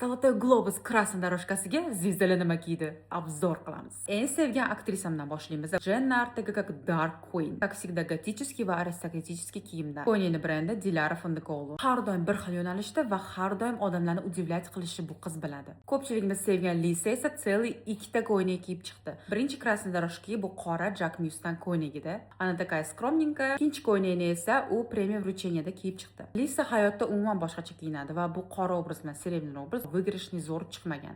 Zolotoy Globus krasnoy dorožkasiga Zvizdala nima kiydi? Obzor qilamiz. Eng sevgan aktrisamdan boshlaymiz. Jenna Ortega как Dark Queen. Как всегда готический va aristokratический kiyimda. Konyeni brendi Dilara Fundiqoglu. Har doim bir xil yo'nalishda va har doim odamlarni udivlyat qilishi bu qiz biladi. Ko'pchiligimiz sevgan Lisa esa целый ikkita ko'ylak kiyib chiqdi. Birinchi krasnoy dorožki bu qora Jack Mustan ko'ylagida. Ana такая скромненькая. Ikkinchi ko'ylagini esa u premiya вручениеda kiyib chiqdi. Lisa hayotda umuman boshqacha kiyinadi va bu qora obraz bilan serебряный obraz выигрышный zo'r chiqmagan.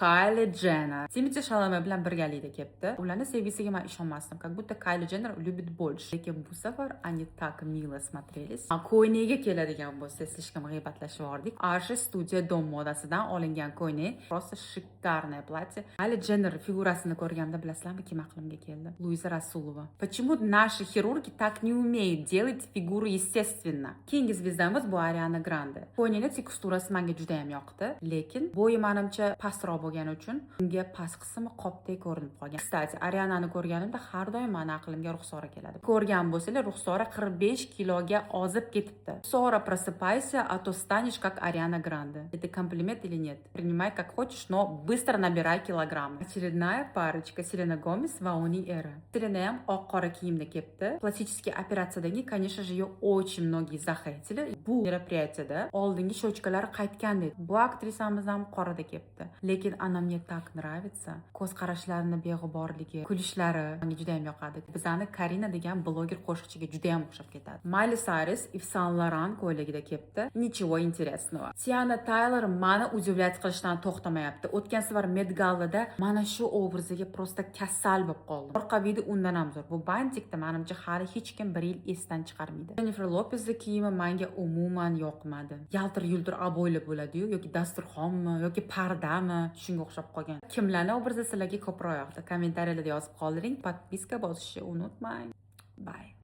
Kylie Jenner. Timothée Chalamet bilan birgalikda ketdi. Ularning sevgisiga men ishonmasdim. Как будто Kylie Jenner любит больше. Lekin bu safar они так мило смотрелись. Ko'ynaga keladigan bo'lsa, слишком g'iybatlashib Arshi Studio Dom modasidan olingan ko'ynak. Просто шикарное платье. Kylie Jenner figurasini ko'rganimda bilasizlarmi, kim aqlimga keldi? Luiza Rasulova. Почему наши хирурги так не умеют делать фигуру естественно? Keyingi zvezdamiz bu Ariana Grande. Ko'ynakning teksturasi menga juda ham yoqdi, lekin bo'yi menimcha pastroq bo'lgani uchun unga past qismi qopdek ko'rinib qolgan. Kстати, Arianani ko'rganimda har doim meni aqlimga Ruxsora keladi. Ko'rgan bo'lsanglar, Ruxsora 45 kiloga ozib ketibdi. Ruxsora, просыпайся, а то станешь как Ariana Grande. Это комплимент или нет? Принимай как хочешь, но быстро набирай килограммы. Очередная парочка Selena Gomez va uning eri. Selena ham oq-qora kiyimda ketdi. Plastik operatsiyadagi, конечно же, ее очень многие захейтили. Bu мероприятияda oldingi shochkalari qaytgan dedi. Bu aktrisamiz ham qorada ketdi. Lekin ana мне так nравится. Ko'z qarashlarini beg'uborligi, kulishlari menga juda ham yoqadi. Bizani Karina degan bloger qo'shiqchiga juda ham o'xshab ketadi. Miley Cyrus Yves Saint Laurent ko'ylagida ketdi. Ничего интересного. Tiana Taylor meni udivlyat qilishdan to'xtamayapti. O'tgan safar Met Galla'da mana shu obraziga просто kasal bo'lib qoldim. Orqa video undan ham zo'r. Bu bantikda menimcha hali hech kim bir yil esdan chiqarmaydi. Jennifer Lopezning kiyimi menga umuman yoqmadi. Yaltir-yultir aboyli bo'ladi-yu, yoki dasturxonmi, yoki pardami, shunga o'xshab qolgan. Kimlarning obrazi sizlarga ko'proq yoqdi? Kommentariyada yozib qoldiring. Podpiska bosishni unutmang. Bye.